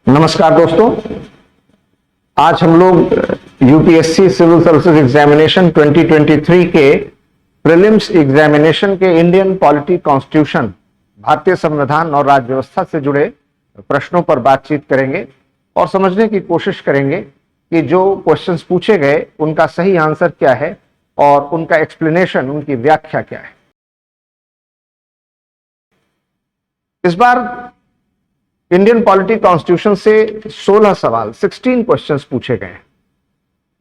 नमस्कार दोस्तों, आज हम लोग यूपीएससी सिविल सर्विसेज एग्जामिनेशन 2023 के प्रीलिम्स एग्जामिनेशन के इंडियन पॉलिटी कॉन्स्टिट्यूशन, भारतीय संविधान और राज्य व्यवस्था से जुड़े प्रश्नों पर बातचीत करेंगे और समझने की कोशिश करेंगे कि जो क्वेश्चंस पूछे गए उनका सही आंसर क्या है और उनका एक्सप्लेनेशन, उनकी व्याख्या क्या है। इस बार इंडियन पॉलिटी कॉन्स्टिट्यूशन से 16 सवाल 16 क्वेश्चंस पूछे गए हैं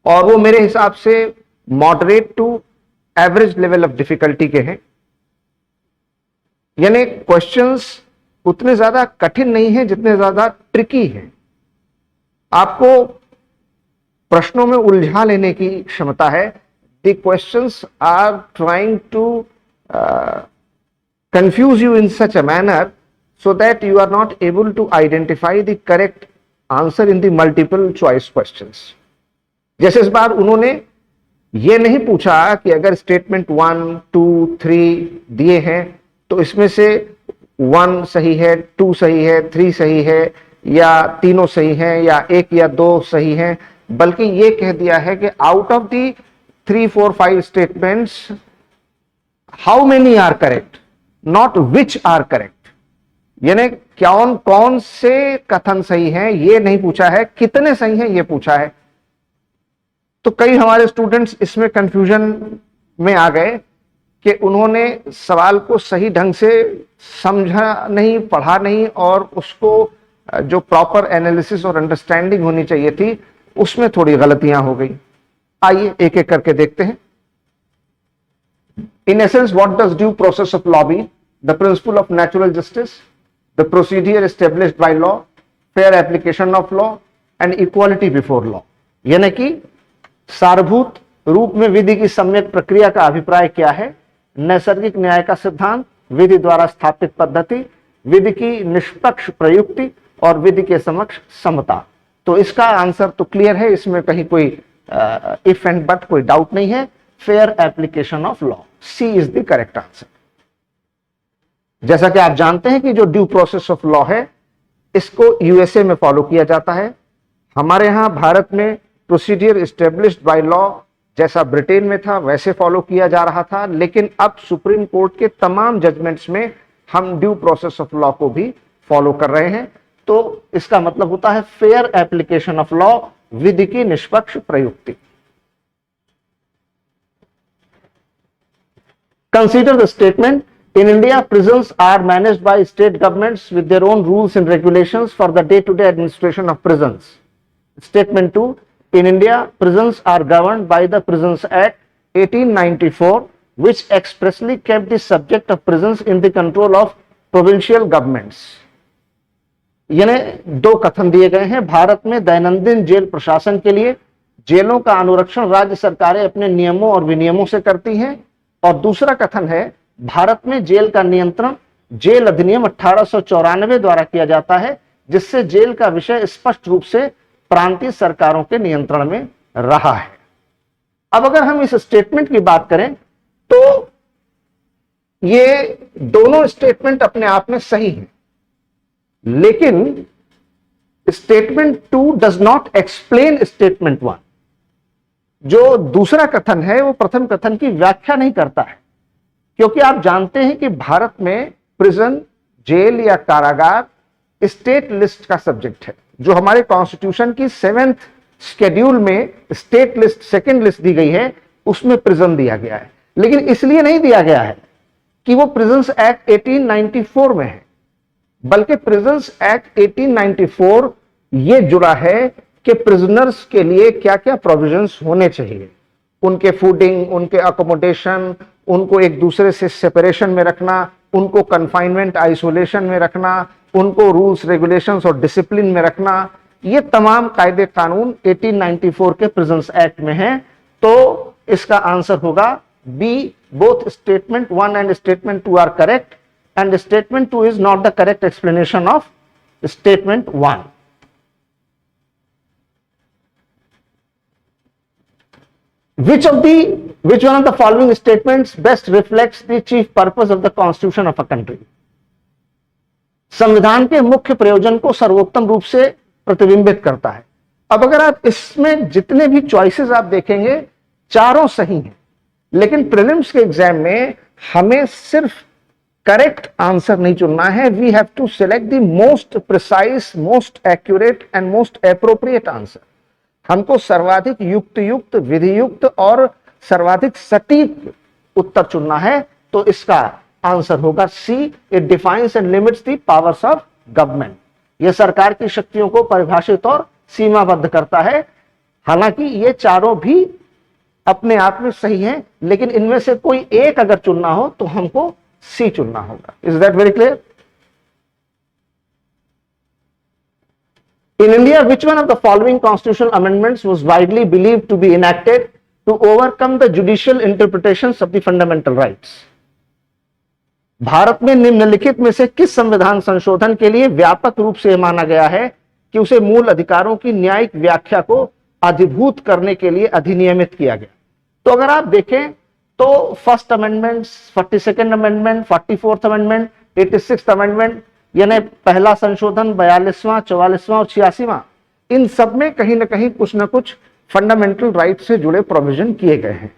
और वो मेरे हिसाब से moderate to average level of difficulty के हैं। यानी क्वेश्चंस उतने ज्यादा कठिन नहीं है जितने ज्यादा ट्रिकी हैं। आपको प्रश्नों में उलझा लेने की क्षमता है। The questions are trying to confuse you in such a manner so that you are not able to identify the correct answer in the multiple choice questions। जैसे इस बार उन्होंने ये नहीं पूछा कि अगर स्टेटमेंट 1, 2, 3 दिए हैं तो इसमें से 1 सही है, 2 सही है, 3 सही है या तीनों सही है या 1 या 2 सही है, बल्कि ये कह दिया है कि out of the 3, 4, 5 statements how many are correct, not which are correct. यानी कौन से कथन सही हैं ये नहीं पूछा है, कितने सही हैं ये पूछा है। तो कई हमारे स्टूडेंट्स इसमें कंफ्यूजन में आ गए कि उन्होंने सवाल को सही ढंग से समझा नहीं, पढ़ा नहीं और उसको जो प्रॉपर एनालिसिस और अंडरस्टैंडिंग होनी चाहिए थी उसमें थोड़ी गलतियां हो गई। आइए एक एक करके देखते हैं। In essence, what does due process of law be? The principle of natural justice, the procedure established by law, fair application of law and equality before law। यानी कि सारभूत रूप में विधि की सम्यक प्रक्रिया का अभिप्राय क्या है, नैसर्गिक न्याय का सिद्धांत, विधि द्वारा स्थापित पद्धति, विधि की निष्पक्ष प्रयुक्ति और विधि के समक्ष समता। तो इसका आंसर तो क्लियर है, इसमें कहीं कोई इफ एंड बट कोई डाउट नहीं है। Fair application of law, C is the correct answer. जैसा कि आप जानते हैं कि जो ड्यू प्रोसेस ऑफ लॉ है इसको यूएसए में फॉलो किया जाता है। हमारे यहां भारत में प्रोसीडियर एस्टेब्लिश्ड बाय लॉ जैसा ब्रिटेन में था वैसे फॉलो किया जा रहा था, लेकिन अब सुप्रीम कोर्ट के तमाम जजमेंट्स में हम ड्यू प्रोसेस ऑफ लॉ को भी फॉलो कर रहे हैं। तो इसका मतलब होता है फेयर एप्लीकेशन ऑफ लॉ, विधि की निष्पक्ष प्रयुक्ति। Consider the statement, in India, prisons are managed by state governments with their own rules and regulations for the day-to-day administration of prisons। Statement 2, in India, prisons are governed by the Prisons Act 1894, which expressly kept the subject of prisons in the control of provincial governments। यानी दो कथन दिए गए हैं। भारत में दैनंदिन jail प्रशासन के लिए जेलों का अनुरक्षण राज्य सरकारें अपने नियमों और विनियमों से करती हैं, और दूसरा कथन है भारत में जेल का नियंत्रण जेल अधिनियम 1894 द्वारा किया जाता है, जिससे जेल का विषय स्पष्ट रूप से प्रांतीय सरकारों के नियंत्रण में रहा है। अब अगर हम इस स्टेटमेंट की बात करें तो ये दोनों स्टेटमेंट अपने आप में सही हैं, लेकिन statement 2 does not explain statement 1। जो दूसरा कथन है वो प्रथम कथन की व्याख्या नहीं करता है, क्योंकि आप जानते हैं कि भारत में प्रिजन, जेल या कारागार स्टेट लिस्ट का सब्जेक्ट है। जो हमारे कॉन्स्टिट्यूशन की 7th शेड्यूल में स्टेट लिस्ट, सेकंड लिस्ट दी गई है, उसमें प्रिजन दिया गया है। लेकिन इसलिए नहीं दिया गया है कि वो प्रिजन्स एक्ट 1894 में है, बल्कि प्रिजन्स एक्ट 1894 ये जुड़ा है कि प्रिजनर्स के लिए क्या क्या प्रोविजंस होने चाहिए। उनके फूडिंग, उनके अकोमोडेशन, उनको एक दूसरे से सेपरेशन में रखना, उनको कन्फाइनमेंट आइसोलेशन में रखना, उनको रूल्स, रेगुलेशंस और डिसिप्लिन में रखना, ये तमाम कायदे कानून 1894 के प्रिजन्स एक्ट में हैं। तो इसका आंसर होगा B, both statement 1 and statement 2 are correct and statement 2 is not the correct explanation of statement 1। Which one of the following statements best reflects the chief purpose of the constitution of a country? संविधान के मुख्य प्रयोजन को सर्वोत्तम रूप से प्रतिबिंबित करता है। अब अगर आप इसमें जितने भी चॉइसेस आप देखेंगे चारों सही हैं, लेकिन प्रीलिम्स के एग्जाम में हमें सिर्फ करेक्ट आंसर नहीं चुनना है, we have to select the most precise, most accurate and most appropriate answer. हमको सर्वाधिक युक्त, विधि युक्त और सर्वाधिक सटीक उत्तर चुनना है। तो इसका आंसर होगा C, it defines and limits the powers of government. यह सरकार की शक्तियों को परिभाषित और सीमाबद्ध करता है। हालांकि ये चारों भी अपने आप में सही हैं, लेकिन इनमें से कोई एक अगर चुनना हो तो हमको सी चुनना होगा। Is that very clear? In India, which one of the following constitutional amendments was widely believed to be enacted to overcome the judicial interpretations of the fundamental rights? Bharat में निम्नलिखित में से किस संविधान संशोधन के लिए व्यापक रूप से माना गया है कि उसे मूल अधिकारों की न्यायिक व्याख्या को अधिभूत करने के लिए अधिनियमित किया गया? तो अगर आप देखें तो first amendment, 42nd amendment, 44th amendment, 86th amendment, यानी पहला संशोधन, 42वां, 44वां और 86वां, इन सब में कहीं ना कहीं कुछ ना कुछ फंडामेंटल राइट से जुड़े प्रोविजन किए गए हैं।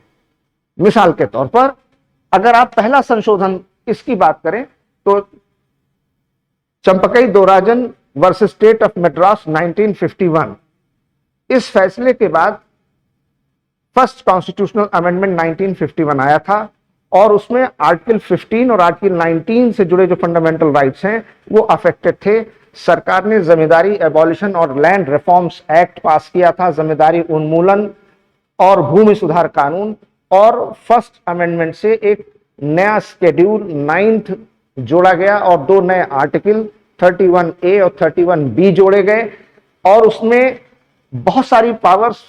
मिसाल के तौर पर अगर आप पहला संशोधन इसकी बात करें तो Champakam Dorairajan versus state of Madras 1951, इस फैसले के बाद फर्स्ट कॉन्स्टिट्यूशनल अमेंडमेंट 1951 आया था और उसमें आर्टिकल 15 और आर्टिकल 19 से जुड़े जो फंडामेंटल राइट्स हैं वो अफेक्टेड थे। सरकार ने जमींदारी एबॉलिशन और लैंड रिफॉर्म्स एक्ट पास किया था, जमींदारी उन्मूलन और भूमि सुधार कानून, और फर्स्ट अमेंडमेंट से एक नया शेड्यूल 9th जोड़ा गया और दो नए आर्टिकल 31A और 31B जोड़े गए और उसमें बहुत सारी पावर्स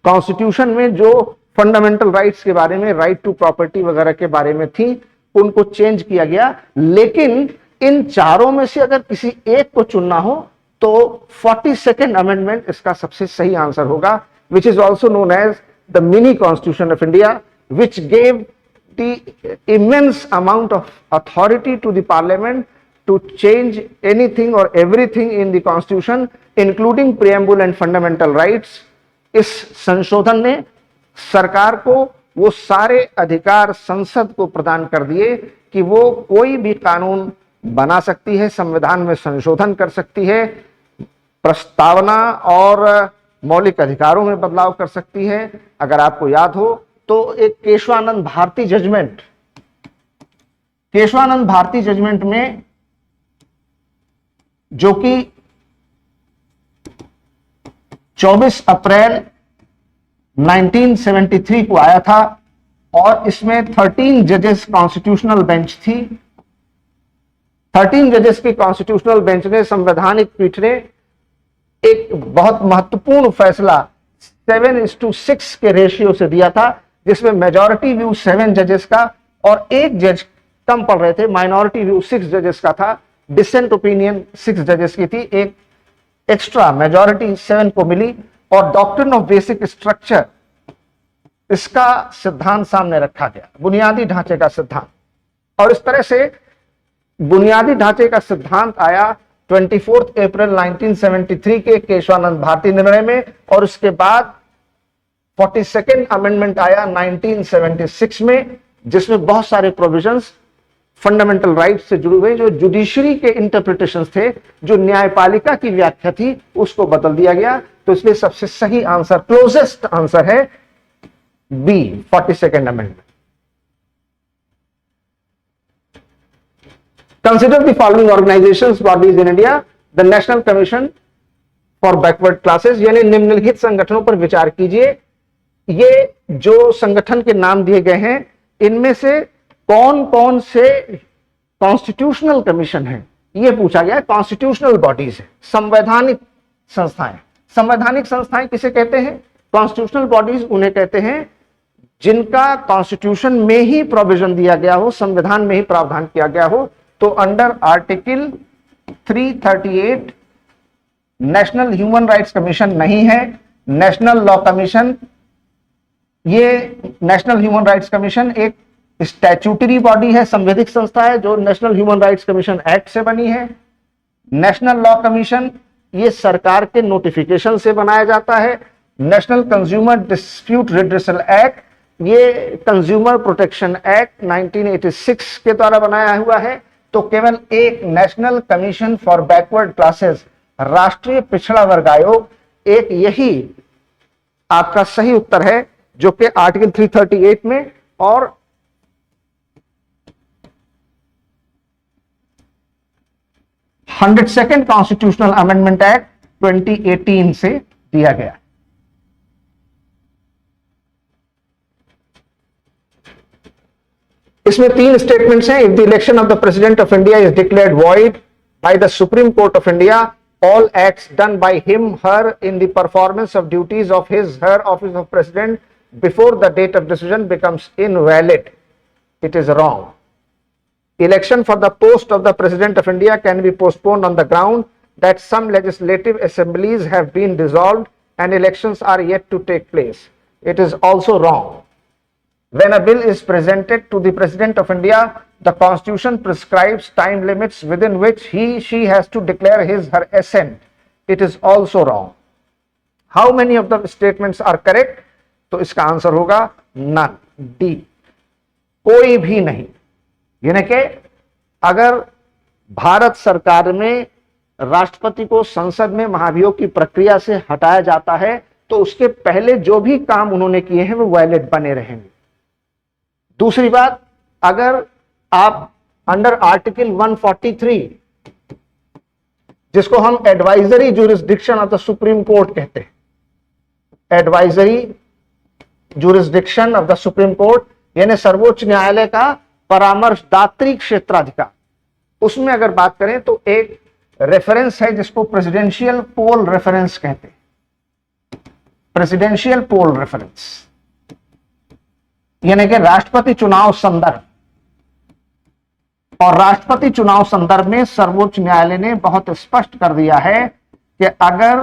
कॉन्स्टिट्यूशन में जो फंडामेंटल राइट्स के बारे में, राइट टू प्रॉपर्टी वगैरह के बारे में थी, उनको चेंज किया गया। लेकिन इन चारों में से अगर किसी एक को चुनना हो तो 42nd अमेंडमेंट इसका सबसे सही आंसर होगा, which is also known as the mini constitution of India, which gave the immense amount of authority to the parliament to change anything or everything in the constitution, including preamble and fundamental rights. इस संशोधन ने सरकार को वो सारे अधिकार संसद को प्रदान कर दिए कि वो कोई भी कानून बना सकती है, संविधान में संशोधन कर सकती है, प्रस्तावना और मौलिक अधिकारों में बदलाव कर सकती है। अगर आपको याद हो तो एक केशवानंद भारती जजमेंट, केशवानंद भारती जजमेंट में जो कि 24 अप्रैल 1973 को आया था और इसमें 13 जजेस कॉन्स्टिट्यूशनल बेंच थी। 13 जजेस की कॉन्स्टिट्यूशनल बेंच ने, संवैधानिक पीठ ने एक बहुत महत्वपूर्ण फैसला 7:6 के रेशियो से दिया था, जिसमें मेजॉरिटी व्यू 7 जजेस का और एक जज कम पड़ रहे थे, माइनॉरिटी व्यू 6 जजेस का था, डिसेंट ओपिनियन 6 जजेस की थी, एक एक्स्ट्रा मेजॉरिटी 7 को मिली और डॉक्ट्रिन ऑफ बेसिक स्ट्रक्चर इसका सिद्धांत सामने रखा गया, बुनियादी ढांचे का सिद्धांत। और इस तरह से बुनियादी ढांचे का सिद्धांत आया 24 अप्रैल 1973 के केशवानंद भारती निर्णय में, और उसके बाद 42nd अमेंडमेंट आया 1976 में, जिसमें बहुत सारे प्रोविजंस फंडामेंटल राइट्स से जुड़े हुए जो जुडिशरी के इंटरप्रिटेशंस थे, जो न्यायपालिका की व्याख्या थी, उसको बदल दिया गया। तो इसलिए सबसे सही आंसर, क्लोजेस्ट आंसर है B, 42nd amendment. Consider the following organisations bodies in India, the national commission for backward classes, यानी निम्नलिखित संगठनों पर विचार कीजिए। ये जो संगठन के नाम दिए गए हैं, इनमें से कौन कौन से कॉन्स्टिट्यूशनल कमीशन है, ये पूछा गया है। कॉन्स्टिट्यूशनल बॉडीज है, संवैधानिक संस्थाएं। संवैधानिक संस्थाएं किसे कहते हैं? कॉन्स्टिट्यूशनल बॉडीज उन्हें कहते हैं जिनका कॉन्स्टिट्यूशन में ही प्रोविजन दिया गया हो, संविधान में ही प्रावधान किया गया हो। तो under article 338 national human rights commission नहीं है, नेशनल लॉ कमीशन, ये नेशनल ह्यूमन राइट्स कमीशन एक स्टैट्यूटरी बॉडी है, संवैधानिक संस्था है जो national human rights commission act से बनी है। नेशनल लॉ कमीशन ये सरकार के नोटिफिकेशन से बनाया जाता है। National consumer dispute redressal act ये कंज्यूमर प्रोटेक्शन एक्ट 1986 के द्वारा बनाया हुआ है। तो केवल एक national commission for backward classes, राष्ट्रीय पिछड़ा वर्ग आयोग, एक यही आपका सही उत्तर है, जो कि आर्टिकल 338 में और 102nd कॉन्स्टिट्यूशनल अमेंडमेंट एक्ट 2018 से दिया गया। इसमें 3 स्टेटमेंट्स हैं। If the election of the president of India is declared void by the supreme court of India, all acts done by him, her in the performance of duties of his, her office of president before the date of decision becomes invalid. It is wrong. Election for the post of the president of India can be postponed on the ground that some legislative assemblies have been dissolved and elections are yet to take place. It is also wrong. When a bill is presented to the president of India, the constitution prescribes time limits within which she has to declare her assent. It is also wrong. How many of the statements are correct? तो इसका answer होगा none, D, कोई भी नहीं। यानी कि अगर भारत सरकार में राष्ट्रपति को संसद में महाभियोग की प्रक्रिया से हटाया जाता है तो उसके पहले जो भी काम उन्होंने किए हैं वो वैलिड बने रहेंगे। दूसरी बात, अगर आप अंडर आर्टिकल 143, जिसको हम advisory jurisdiction of the supreme court कहते हैं, advisory jurisdiction of the supreme court यानी सर्वोच्च न्यायालय का परामर्शदात्री क्षेत्राधिकार, उसमें अगर बात करें तो एक रेफरेंस है जिसको प्रेसिडेंशियल पोल रेफरेंस कहते हैं। प्रेसिडेंशियल पोल रेफरेंस यानी कि राष्ट्रपति चुनाव संदर्भ, और राष्ट्रपति चुनाव संदर्भ में सर्वोच्च न्यायालय ने बहुत स्पष्ट कर दिया है कि अगर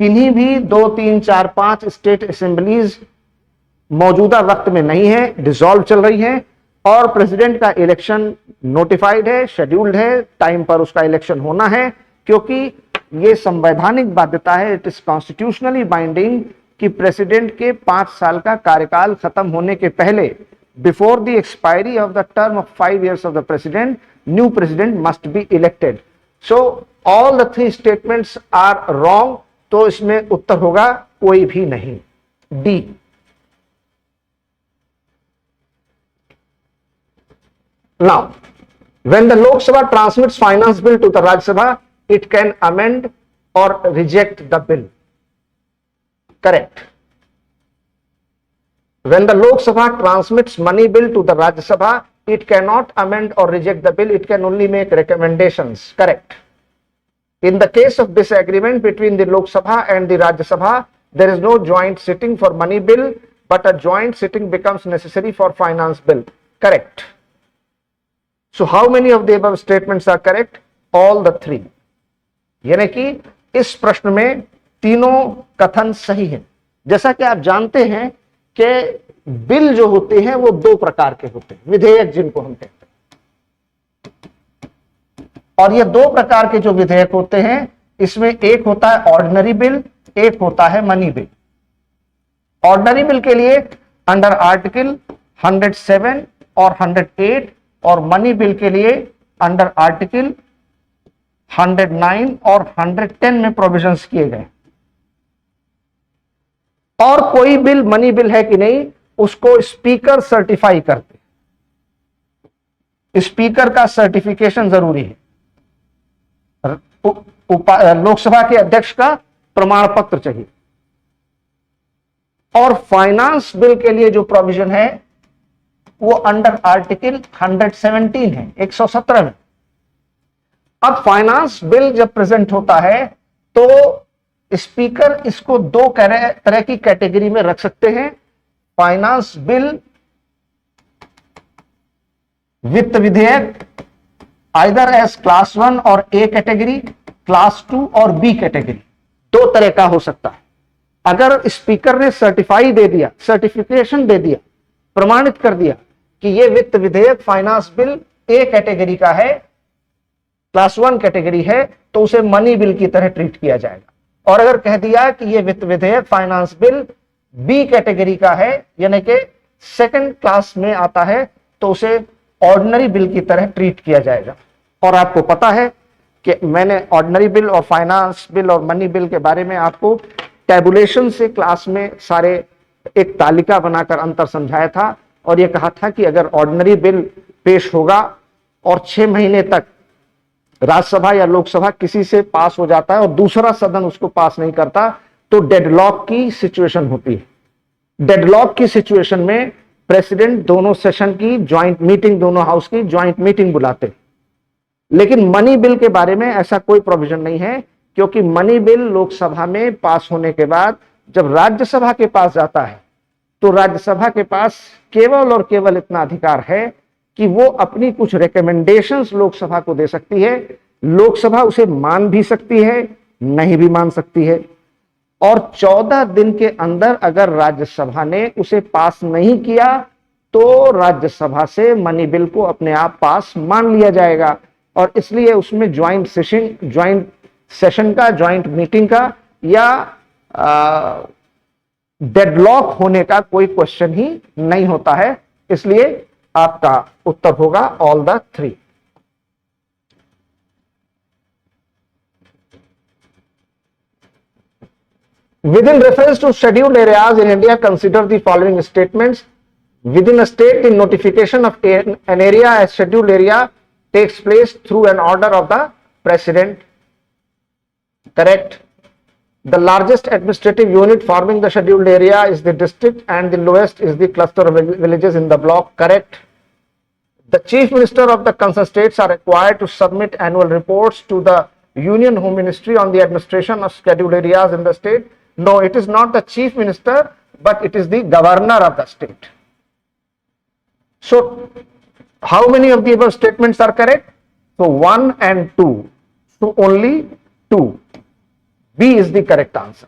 किन्हीं भी 2, 3, 4, 5 स्टेट असेंबलीज मौजूदा वक्त में नहीं है, डिसॉल्व चल रही है, और प्रेसिडेंट का इलेक्शन नोटिफाइड है, शेड्यूल्ड है, टाइम पर उसका इलेक्शन होना है, क्योंकि यह संवैधानिक बाध्यता है, इट इज कॉन्स्टिट्यूशनली बाइंडिंग कि प्रेसिडेंट के 5 साल का कार्यकाल खत्म होने के पहले, before the expiry of the term of 5 years of the president, new president must be elected. So all the 3 statements are wrong. तो इसमें उत्तर होगा कोई भी नहीं, D. Now, when the Lok Sabha transmits finance bill to the Rajya Sabha, it can amend or reject the bill. Correct. When the Lok Sabha transmits money bill to the Rajya Sabha, it cannot amend or reject the bill. It can only make recommendations. Correct. In the case of disagreement between the Lok Sabha and the Rajya Sabha, there is no joint sitting for money bill, but a joint sitting becomes necessary for finance bill. Correct. So how many of the above statements are correct? All the 3. यानी कि इस प्रश्न में तीनों कथन सही हैं। जैसा कि आप जानते हैं कि बिल जो होते हैं वो 2 प्रकार के होते हैं, विधेयक जिनको हम कहते हैं, और ये 2 प्रकार के जो विधेयक होते हैं, इसमें एक होता है ऑर्डिनरी बिल, एक होता है मनी बिल। ऑर्डिनरी बिल के लिए अंडर आर्टिकल 107 और 108, और मनी बिल के लिए अंडर आर्टिकल 109 और 110 में प्रोविजंस किए गए। और कोई बिल मनी बिल है कि नहीं, उसको स्पीकर सर्टिफाई करते। स्पीकर का सर्टिफिकेशन जरूरी है, लोकसभा के अध्यक्ष का प्रमाण पत्र चाहिए। और फाइनेंस बिल के लिए जो प्रोविजन है वो अंडर आर्टिकल 117 है, 117 में। अब फाइनेंस बिल जब प्रेजेंट होता है तो स्पीकर इसको 2 तरह की कैटेगरी में रख सकते हैं। फाइनेंस बिल वित्त विधेयक आइदर एज क्लास 1 और ए कैटेगरी, क्लास 2 और बी कैटेगरी, 2 तरह का हो सकता है। अगर स्पीकर ने सर्टिफाई दे दिया, सर्टिफिकेशन दे दिया, प्रमाणित कर दिया कि यह वित्त विधेयक फाइनेंस बिल ए कैटेगरी का है, क्लास 1 कैटेगरी है तो उसे मनी बिल की तरह ट्रीट किया जाएगा। और अगर कह दिया कि ये वित्त विधेयक फाइनेंस बिल बी कैटेगरी का है, यानी कि सेकंड क्लास में आता है, तो उसे ऑर्डिनरी बिल की तरह ट्रीट किया जाएगा। और आपको पता है कि मैंने ऑर्डिनरी बिल और फाइनेंस बिल और मनी बिल के बारे में आपको टैबुलेशन से क्लास में सारे एक तालिका बनाकर अंतर समझाया था, और यह कहा था कि अगर ऑर्डिनरी बिल पेश होगा और 6 महीने तक राज्यसभा या लोकसभा किसी से पास हो जाता है और दूसरा सदन उसको पास नहीं करता, तो डेडलॉक की सिचुएशन होती है। डेडलॉक की सिचुएशन में प्रेसिडेंट दोनों सेशन की ज्वाइंट मीटिंग, दोनों हाउस की ज्वाइंट मीटिंग बुलाते। लेकिन मनी बिल के बारे में ऐसा कोई प्रोविजन नहीं है, क्योंकि मनी बिल लोकसभा में पास होने के बाद जब राज्यसभा के पास जाता है तो राज्यसभा के पास केवल और केवल इतना अधिकार है कि वो अपनी कुछ रिकमेंडेशंस लोकसभा को दे सकती है। लोकसभा उसे मान भी सकती है, नहीं भी मान सकती है, और 14 दिन के अंदर अगर राज्यसभा ने उसे पास नहीं किया तो राज्यसभा से मनी बिल को अपने आप पास मान लिया जाएगा। और इसलिए उसमें ज्वाइंट सेशन का, ज्वाइंट मीटिंग का या डेडलॉक होने का कोई क्वेश्चन ही नहीं होता है। इसलिए आपका उत्तर होगा all the 3। Within reference to scheduled areas in India, consider the following statements. Within a state, the notification of an area as scheduled area takes place through an order of the president. Correct. The largest administrative unit forming the scheduled area is the district, and the lowest is the cluster of villages in the block. Correct. The chief minister of the concerned states are required to submit annual reports to the Union Home Ministry on the administration of scheduled areas in the state. No, it is not the chief minister, but it is the governor of the state. So, how many of the above statements are correct? So, 1 and 2. So, only 2. B is the correct answer.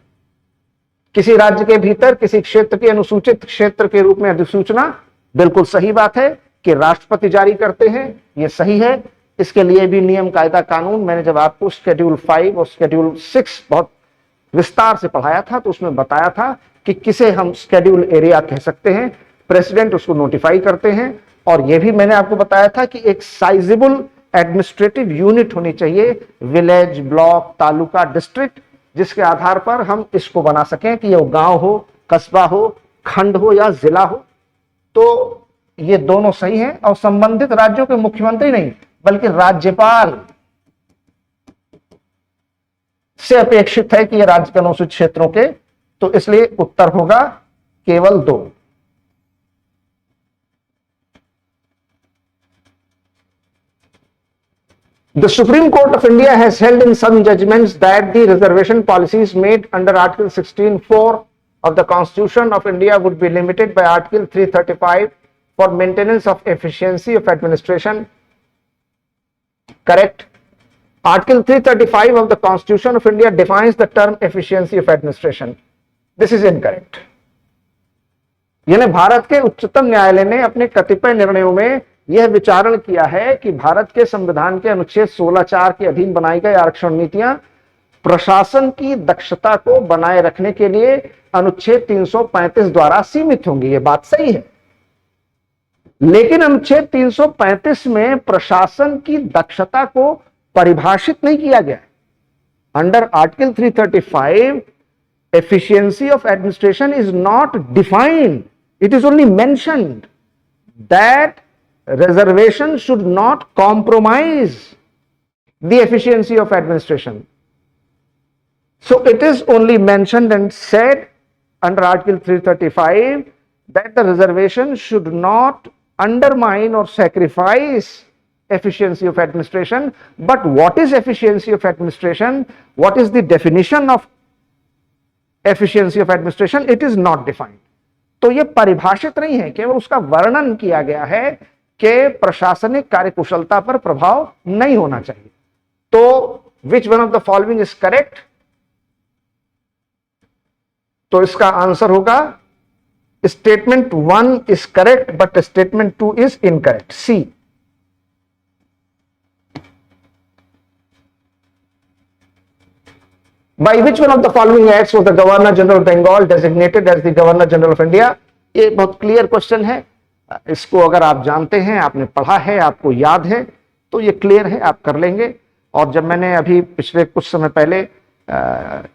किसी राज्य के भीतर किसी क्षेत्र के अनुसूचित क्षेत्र के रूप में अधिसूचना, बिल्कुल सही बात है कि राष्ट्रपति जारी करते हैं, यह सही है। इसके लिए भी नियम, कायदा, कानून मैंने जब आपको शेड्यूल 5 और शेड्यूल 6 बहुत विस्तार से पढ़ाया था तो उसमें बताया था कि किसे हम शेड्यूल एरिया कह सकते हैं। प्रेसिडेंट उसको नोटिफाई करते हैं, और यह भी मैंने आपको बताया था कि एक साइजेबल एडमिनिस्ट्रेटिव यूनिट होनी चाहिए, विलेज, ब्लॉक, तालुका, डिस्ट्रिक्ट, जिसके आधार पर हम इसको बना सकें कि यह गांव हो, कस्बा हो, खंड हो या जिला हो। तो ये दोनों सही हैं, और संबंधित राज्यों के मुख्यमंत्री नहीं बल्कि राज्यपाल से अपेक्षित है कि ये राज्य के अनुसूचित क्षेत्रों के, तो इसलिए उत्तर होगा केवल 2। The Supreme Court of India has held in some judgments that the reservation policies made under Article 16(4) of the Constitution of India would be limited by Article 335 for maintenance of efficiency of administration. Correct. Article 335 of the Constitution of India defines the term efficiency of administration. This is incorrect. यानी भारत के उच्चतम न्यायालय ने अपने कतिपय निर्णयों में यह विचारण किया है कि भारत के संविधान के अनुच्छेद 16(4) के अधीन बनाई गई आरक्षण नीतियां प्रशासन की दक्षता को बनाए रखने के लिए अनुच्छेद 335 द्वारा सीमित होंगी। यह बात सही है, लेकिन अनुच्छेद 335 में प्रशासन की दक्षता को परिभाषित नहीं किया गया। Under article 335 efficiency of administration is not defined. It is only mentioned that reservation should not compromise the efficiency of administration. So it is only mentioned and said under Article 335 that the reservation should not undermine or sacrifice efficiency of administration. But what is efficiency of administration? What is the definition of efficiency of administration? It is not defined. तो ये परिभाषित नहीं है, केवल उसका वर्णन किया गया है कि प्रशासनिक कार्यकुशलता पर प्रभाव नहीं होना चाहिए। तो which one of the following is correct? तो इसका आंसर होगा statement 1 is correct but statement 2 is incorrect. C. By which one of the following acts was the Governor General of Bengal designated as the Governor General of India? ये बहुत clear question है, इसको अगर आप जानते हैं, आपने पढ़ा है, आपको याद है, तो ये क्लियर है, आप कर लेंगे। और जब मैंने अभी पिछले कुछ समय पहले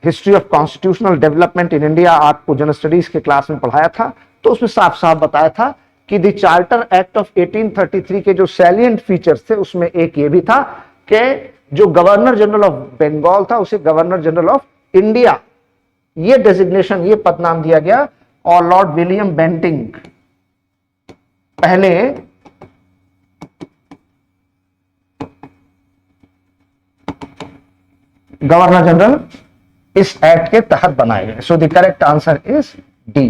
history of constitutional development in India आपको जनरल स्टडीज के क्लास में पढ़ाया था, तो उसमें साफ साफ बताया था कि द चार्टर एक्ट ऑफ 1833 के जो सैलिएंट फीचर्स थे उसमें एक ये भी था कि जो गवर्नर जनरल ऑफ बंगाल था उसे गवर्नर जनरल ऑफ इंडिया ये डेजिग्नेशन, ये पदनाम दिया गया। और लॉर्ड विलियम बेंटिंग पहले गवर्नर जनरल इस एक्ट के तहत बनाए गए। So the correct answer is D.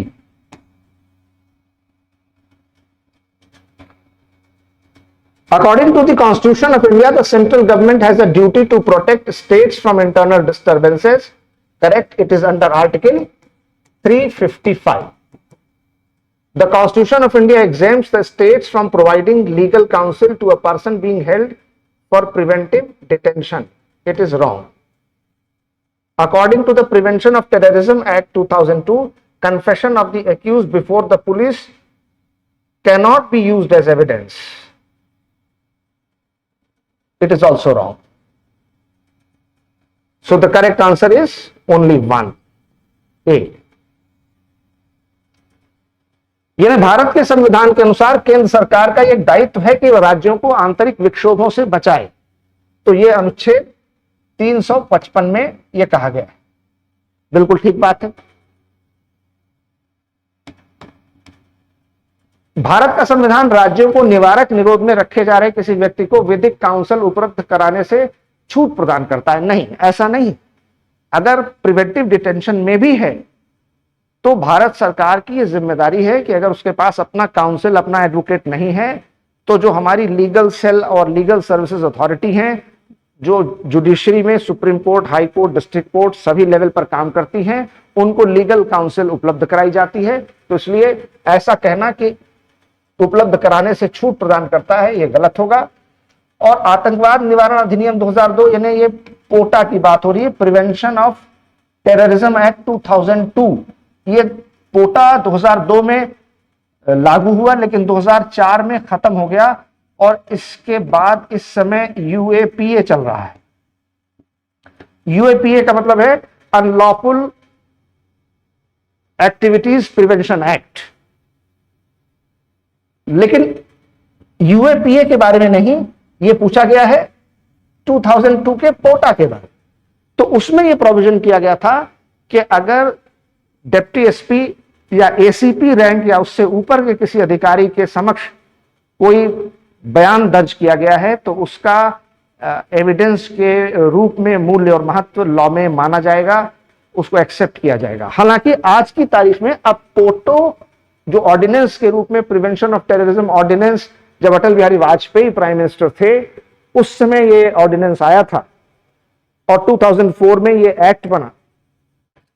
According to the Constitution of India, the central government has a duty to protect states from internal disturbances. Correct? It is under Article 355. The Constitution of India exempts the states from providing legal counsel to a person being held for preventive detention. It is wrong. According to the Prevention of Terrorism Act 2002, confession of the accused before the police cannot be used as evidence. It is also wrong. So the correct answer is only one, A. यह भारत के संविधान के अनुसार केंद्र सरकार का एक दायित्व है कि वह राज्यों को आंतरिक विक्षोभों से बचाए। तो यह अनुच्छेद 355 में यह कहा गया है। बिल्कुल ठीक बात है। भारत का संविधान राज्यों को निवारक निरोध में रखे जा रहे किसी व्यक्ति को विधिक काउंसिल उपलब्ध कराने से छूट प्रदान करता है। नहीं, ऐसा नहीं। अगर प्रिवेंटिव डिटेंशन में भी है तो भारत सरकार की यह जिम्मेदारी है कि अगर उसके पास अपना काउंसिल, अपना एडवोकेट नहीं है, तो जो हमारी लीगल सेल और लीगल सर्विसेज अथॉरिटी हैं, जो जुडिशरी में supreme court, high court, district court सभी लेवल पर काम करती हैं, उनको लीगल काउंसिल उपलब्ध कराई जाती है। तो इसलिए ऐसा कहना कि उपलब्ध कराने से छूट प्रदान करता है, यह गलत होगा। और आतंकवाद निवारण अधिनियम 2002 यानी ये पोटा की बात हो रही है, प्रिवेंशन ऑफ टेररिज्म एक्ट 2002, ये पोटा 2002 में लागू हुआ लेकिन 2004 में खत्म हो गया। और इसके बाद इस समय यूएपीए चल रहा है। यूएपीए का मतलब है अनलॉफुल एक्टिविटीज प्रिवेंशन एक्ट। लेकिन यूएपीए के बारे में नहीं, यह पूछा गया है 2002 के पोटा के बारे में। तो उसमें यह प्रोविजन किया गया था कि अगर डिप्टी एसपी या एसीपी रैंक या उससे ऊपर के किसी अधिकारी के समक्ष कोई बयान दर्ज किया गया है तो उसका एविडेंस के रूप में मूल्य और महत्व लॉ में माना जाएगा, उसको एक्सेप्ट किया जाएगा। हालांकि आज की तारीख में अब पोटो जो ऑर्डिनेंस के रूप में प्रिवेंशन ऑफ टेररिज्म ऑर्डिनेंस, जब अटल बिहारी वाजपेयी प्राइम मिनिस्टर थे उस समय ये ऑर्डिनेंस आया था और 2004 में ये एक्ट बना।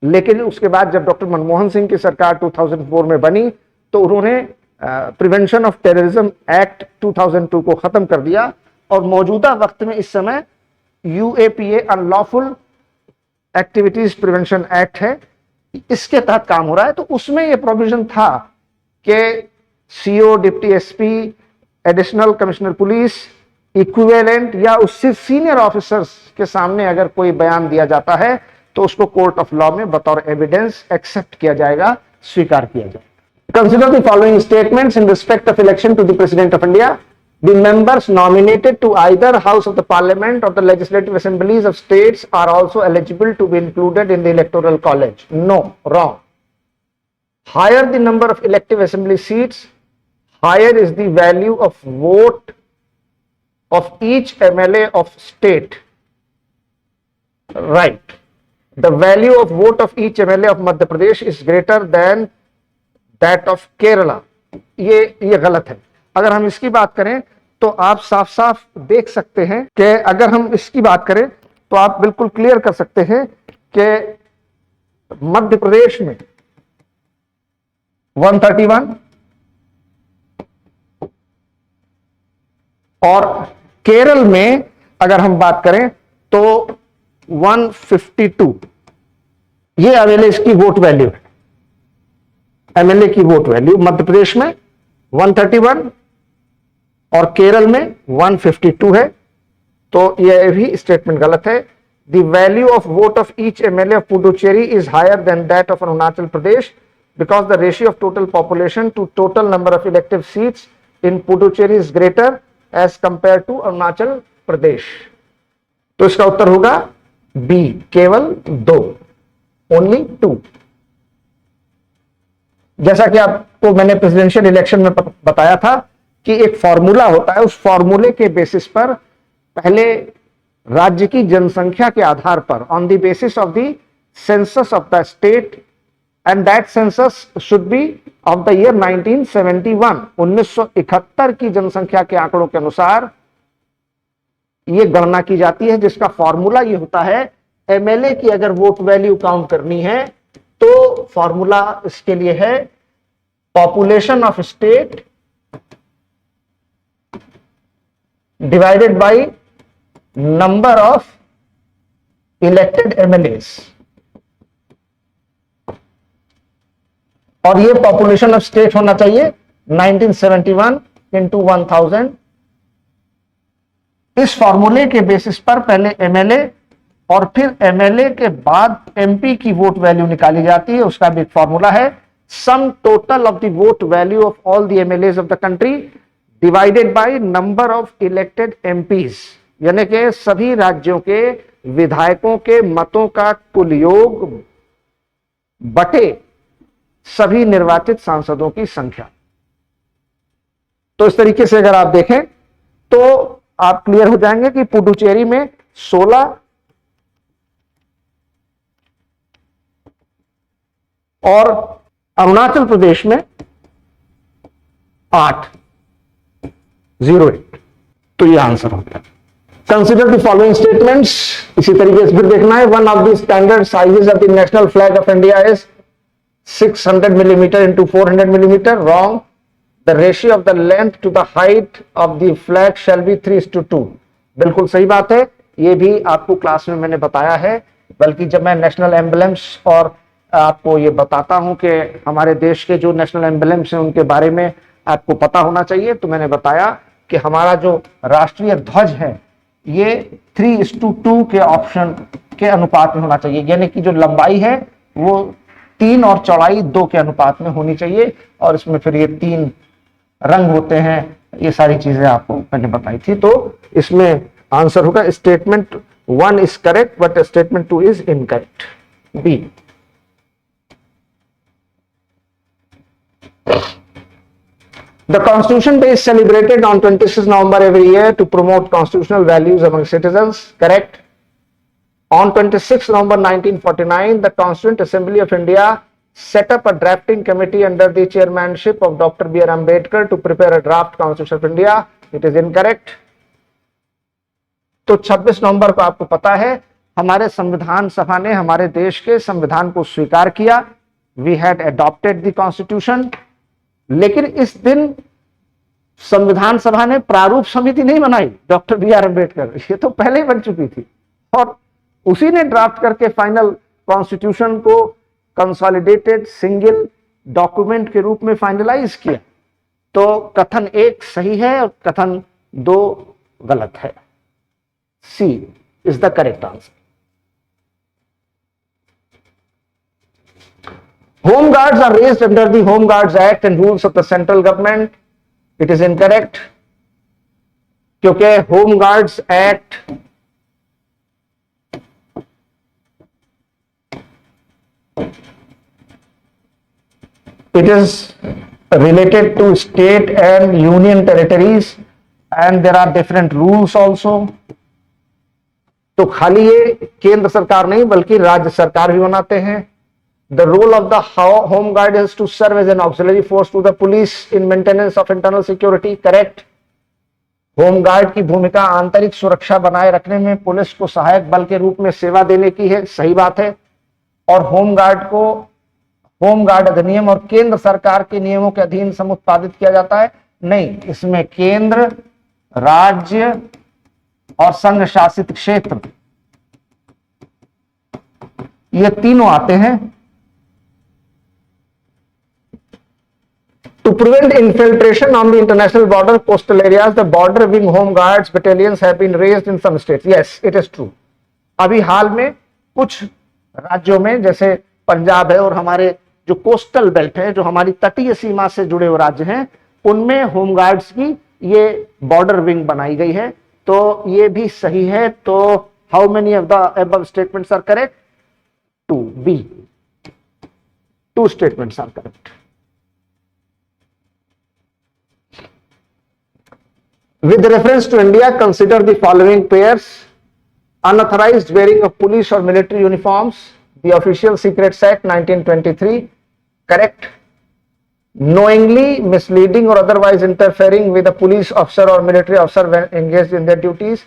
लेकिन उसके बाद जब डॉक्टर मनमोहन सिंह की सरकार 2004 में बनी तो उन्होंने प्रिवेंशन ऑफ टेररिज्म एक्ट 2002 को खत्म कर दिया और मौजूदा वक्त में इस समय UAPA unlawful activities prevention act है, इसके तहत काम हो रहा है। तो उसमें यह प्रोविजन था कि CO, deputy SP, additional commissioner police, equivalent या उससे सीनियर ऑफिसर्स के सामने अगर कोई बयान दिया जाता है तो उसको कोर्ट ऑफ लॉ में बतौर एविडेंस एक्सेप्ट किया जाएगा, स्वीकार किया जाएगा। Consider the following statements in respect of election to the president of India. The members nominated to either House of the Parliament or the Legislative Assemblies of States are also eligible to be included in the Electoral College. No, wrong. Higher the number of elective assembly seats, higher is the value of vote of each MLA of state. Right. The value of vote of each MLA of Madhya Pradesh is greater than that of Kerala. ये गलत है। अगर हम इसकी बात करें तो आप साफ साफ देख सकते हैं कि अगर हम इसकी बात करें तो आप बिल्कुल क्लियर कर सकते हैं कि मध्य प्रदेश में 131 और केरल में अगर हम बात करें तो 152। ये एमएलए की वोट वैल्यू है। एमएलए की वोट वैल्यू मध्य प्रदेश में 131 और केरल में 152 है। तो यह भी स्टेटमेंट गलत है। The value of vote of each MLA of Puducherry is higher than that of Arunachal Pradesh because the ratio of total population to total number of elective seats in Puducherry is greater as compare to Arunachal Pradesh. तो इसका उत्तर होगा B, केवल 2, only 2। जैसा कि आपको मैंने presidential election में बताया था कि एक फॉर्मूला होता है, उस फॉर्मूले के बेसिस पर पहले राज्य की जनसंख्या के आधार पर on the basis of the census of the state and that census should be of the year 1971, 1971 की जनसंख्या के आंकड़ों के अनुसार यह गणना की जाती है, जिसका फॉर्मूला यह होता है एमएलए की अगर वोट वैल्यू काउंट करनी है तो फॉर्मूला इसके लिए है population of state divided by number of elected MLAs, और ये पॉपुलेशन ऑफ स्टेट होना चाहिए 1971 इंटू 1000। इस फॉर्मूले के बेसिस पर पहले एमएलए और फिर एमएलए के बाद एमपी की वोट वैल्यू निकाली जाती है। उसका भी एक फॉर्मूला है sum total of the vote value of all the MLAs of the country divided by number of elected MPs, यानी कि सभी राज्यों के विधायकों के मतों का कुल योग बटे सभी निर्वाचित सांसदों की संख्या। तो इस तरीके से अगर आप देखें तो आप क्लियर हो जाएंगे कि पुडुचेरी में 16 और अरुणाचल प्रदेश में 808। तो ये आंसर होता है। कंसिडर द फॉलोइंग स्टेटमेंट्स, इसी तरीके से फिर देखना है। One of the standard sizes of the national flag of India is 600 millimeter into 400 millimeter. Wrong. The ratio of the length to the height of the flag shall be 3:2. बिल्कुल सही बात है। ये भी आपको क्लास में मैंने बताया है, बल्कि जब मैं नेशनल एम्बलम्स और आपको ये बताता हूं कि हमारे देश के जो नेशनल एम्बलम्स हैं उनके बारे में आपको पता होना चाहिए, तो मैंने बताया कि हमारा जो राष्ट्रीय ध्वज है ये 3:2 के ऑप्शन के अनुपात में होना चाहिए, यानी कि जो लंबाई है वो 3 और चौड़ाई 2 के अनुपात में होनी चाहिए। और इसमें फिर ये 3 रंग होते हैं, ये सारी चीजें आपको मैंने बताई थी। तो इसमें आंसर होगा statement 1 is correct but statement 2 is incorrect, B. The Constitution Day is celebrated on 26 November every year to promote constitutional values among citizens. Correct. On 26 November 1949, the Constituent Assembly of India set up a drafting committee under the chairmanship of Dr. B.R. Ambedkar to prepare a draft Constitution of India. It is incorrect. तो 26 नवंबर को आपको पता है हमारे संविधान सभा ने हमारे देश के संविधान को स्वीकार किया। We had adopted the Constitution. लेकिन इस दिन संविधान सभा ने प्रारूप समिति नहीं बनाई डॉक्टर बी आर अम्बेडकर, ये तो पहले ही बन चुकी थी, और उसी ने ड्राफ्ट करके फाइनल कॉन्स्टिट्यूशन को कंसोलिडेटेड सिंगल डॉक्यूमेंट के रूप में फाइनलाइज किया। तो कथन 1 सही है और कथन 2 गलत है। C is the correct answer. Home guards are raised under the Home Guards Act and rules of the central government. It is incorrect. क्योंकि Home Guards Act it is related to state and union territories and there are different rules also. तो खाली ये केंद्र सरकार नहीं बल्कि राज्य सरकार भी बनाते हैं। The role of the Home Guard is to serve as an auxiliary force to the police in maintenance of internal security. Correct. Home guard की भूमिका आंतरिक सुरक्षा बनाए रखने में पुलिस को सहायक बल के रूप में सेवा देने की है, सही बात है। और होम गार्ड को होम गार्ड अधिनियम और केंद्र सरकार के नियमों के अधीन समुत्पादित किया जाता है, नहीं, इसमें केंद्र, राज्य और संघ शासित क्षेत्र ये तीनों आते हैं। To prevent infiltration on the international border, coastal areas, the border wing home guards battalions have been raised in some states. Yes, it is true. अभी हाल में कुछ राज्यों में, जैसे पंजाब है और हमारे जो कोस्टल बेल्ट है, जो हमारी तटीय सीमा से जुड़े हुए राज्य हैं, उनमें होमगार्ड्स की ये बॉर्डर विंग बनाई गई है। तो ये भी सही है। तो how many of the above statements are correct? 2 B, 2 statements are correct. With reference to India, consider the following pairs: unauthorized wearing of police or military uniforms, the Official Secrets Act 1923, correct. Knowingly misleading or otherwise interfering with a police officer or military officer when engaged in their duties,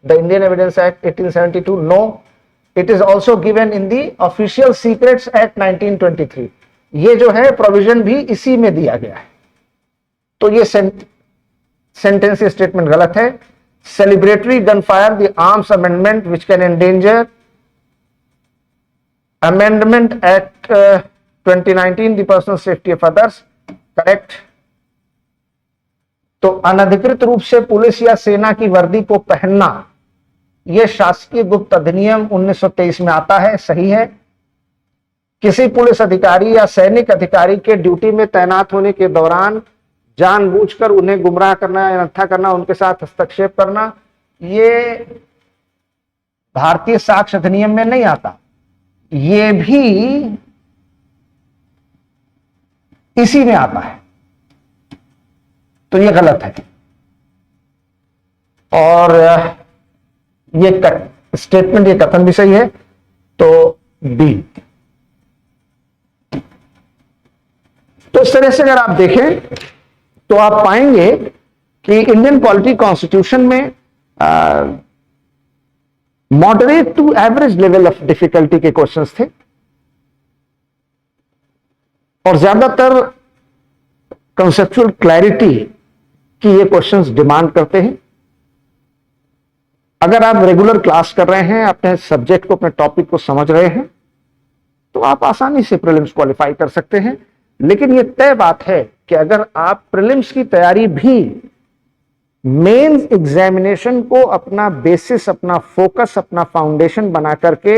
the Indian Evidence Act 1872, no. It is also given in the Official Secrets Act 1923. ये जो है provision भी इसी में दिया गया है। तो ये सेंटेंस या स्टेटमेंट गलत है। Celebratory gun fire the arms amendment which can endanger amendment act 2019 the personal safety of others, correct. तो अनधिकृत रूप से पुलिस या सेना की वर्दी को पहनना, यह शासकीय गुप्त अधिनियम 1923 में आता है, सही है। किसी पुलिस अधिकारी या सैनिक अधिकारी के ड्यूटी में तैनात होने के दौरान जानबूझकर उन्हें गुमराह करना या अनथा करना, उनके साथ हस्तक्षेप करना, ये भारतीय साक्ष्य अधिनियम में नहीं आता। ये भी इसी में आता है। तो ये गलत है। और ये स्टेटमेंट, ये कथन भी सही है। तो बी। तो इस तरह से अगर आप देखें तो आप पाएंगे कि इंडियन पॉलिटी कॉन्स्टिट्यूशन में moderate to average level of difficulty के क्वेश्चंस थे और ज्यादातर कंसेप्चुअल क्लैरिटी की ये क्वेश्चंस डिमांड करते हैं। अगर आप रेगुलर क्लास कर रहे हैं, अपने सब्जेक्ट को, अपने टॉपिक को समझ रहे हैं, तो आप आसानी से प्रीलिम्स क्वालिफाई कर सकते हैं। लेकिन यह तय बात है कि अगर आप प्रीलिम्स की तैयारी भी मेंस एग्जामिनेशन को अपना बेसिस, अपना फोकस, अपना फाउंडेशन बना करके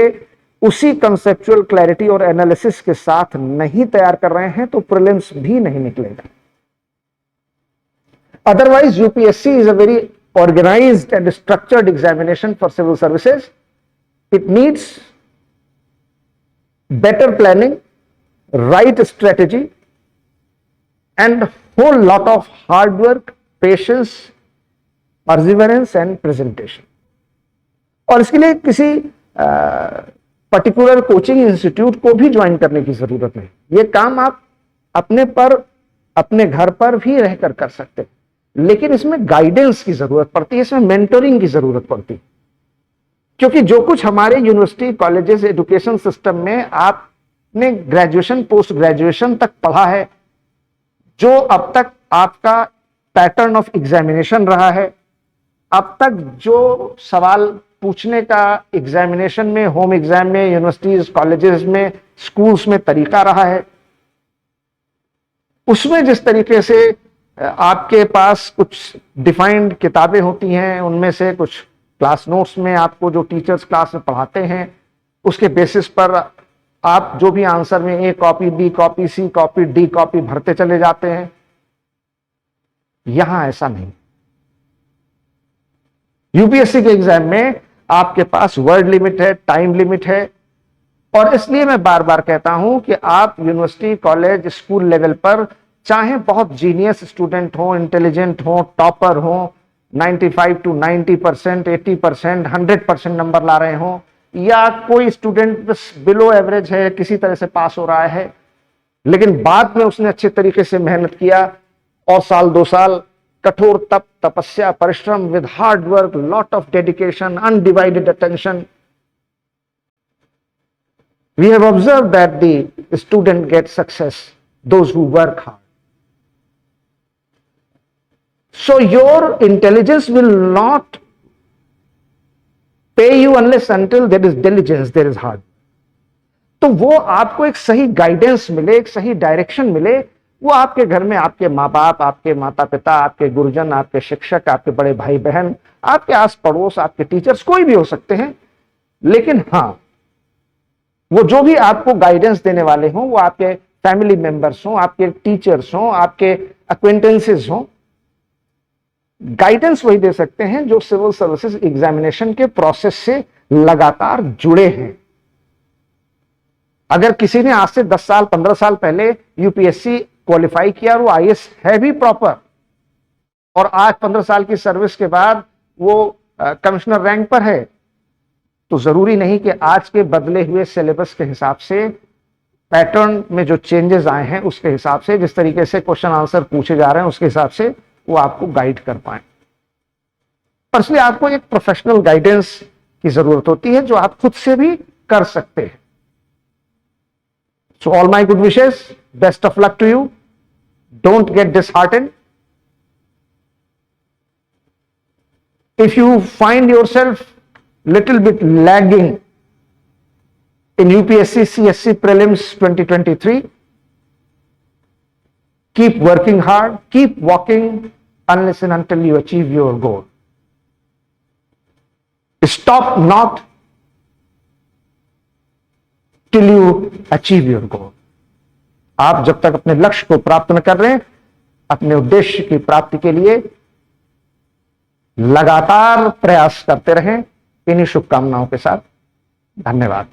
उसी कंसेप्चुअल क्लैरिटी और एनालिसिस के साथ नहीं तैयार कर रहे हैं, तो प्रीलिम्स भी नहीं निकलेगा। Otherwise UPSC is a very organized and structured examination for civil services. It needs better planning, right strategy, and whole lot of hard work, patience, perseverance and presentation. और इसके लिए किसी पर्टिकुलर कोचिंग इंस्टीट्यूट को भी join करने की जरूरत नहीं। ये काम आप अपने पर, अपने घर पर भी रहकर कर सकते हैं। लेकिन इसमें गाइडेंस की जरूरत पड़ती है, इसमें मेंटरिंग की जरूरत पड़ती है। क्योंकि जो कुछ हमारे यूनिवर्सिटी, कॉलेजेस, एजुकेशन सिस्टम में आपने ग्रेजुएशन, पोस्ट ग्रेजुएशन तक पढ़ा है, जो अब तक आपका पैटर्न ऑफ एग्जामिनेशन रहा है, अब तक जो सवाल पूछने का एग्जामिनेशन में, होम एग्जाम में, यूनिवर्सिटीज, कॉलेजेस में, स्कूल्स में तरीका रहा है, उसमें जिस तरीके से आपके पास कुछ डिफाइंड किताबें होती हैं, उनमें से कुछ क्लास नोट्स में आपको जो टीचर्स क्लास में पढ़ाते हैं, उसके बेसिस पर आप जो भी आंसर में A copy, B copy, C copy, D copy भरते चले जाते हैं। यहां ऐसा नहीं। यूपीएससी के एग्जाम में आपके पास वर्ड लिमिट है, टाइम लिमिट है, और इसलिए मैं बार बार कहता हूं कि आप यूनिवर्सिटी, कॉलेज, स्कूल लेवल पर चाहे बहुत जीनियस स्टूडेंट हो, इंटेलिजेंट हो, टॉपर हो, 95 to 90%, 80%, 100% नंबर ला रहे हो, या कोई स्टूडेंट बस बिलो एवरेज है, किसी तरह से पास हो रहा है, लेकिन बाद में उसने अच्छे तरीके से मेहनत किया और साल 2 साल कठोर तप, तपस्या, परिश्रम, with hard work, lot of dedication, undivided attention, we have observed that the student gets success, those who work hard. So your intelligence will not pay you unless until there is diligence, there is hard. तो वो आपको एक सही guidance मिले, एक सही direction मिले, वो आपके घर में आपके माँ बाप, आपके माता पिता, आपके गुरुजन, आपके शिक्षक, आपके बड़े भाई बहन, आपके आस पड़ोस, आपके टीचर्स, कोई भी हो सकते हैं। लेकिन हां, वो जो भी आपको गाइडेंस देने वाले हों, वो आपके फैमिली मेंबर्स हों, आपके टीचर्स हों, आपके अक्वेंटेंसेस हों, गाइडेंस वही दे सकते हैं जो सिविल सर्विसेज एग्जामिनेशन के प्रोसेस से लगातार जुड़े हैं। अगर किसी ने आज से 10 साल 15 साल पहले यूपीएससी क्वालिफाई किया और वो आईएएस है भी प्रॉपर, और आज 15 साल की सर्विस के बाद वो कमिश्नर रैंक पर है, तो जरूरी नहीं कि आज के बदले हुए सिलेबस के हिसाब से, पैटर्न में जो चेंजेस आए हैं उसके हिसाब से, जिस तरीके से क्वेश्चन आंसर पूछे जा रहे हैं उसके हिसाब से वो आपको गाइड कर पाए। पर इसलिए आपको एक प्रोफेशनल गाइडेंस की जरूरत होती है जो आप खुद से भी कर सकते हैं। So all my good wishes, best of luck to you. Don't get disheartened. If you find yourself little bit lagging in UPSC CSC Prelims 2023, keep working hard, keep walking unless and until you achieve your goal. Stop not till you achieve your goal. आप जब तक अपने लक्ष्य को प्राप्त न कर रहे हैं, अपने उद्देश्य की प्राप्ति के लिए लगातार प्रयास करते रहें। इन्हीं शुभकामनाओं के साथ धन्यवाद।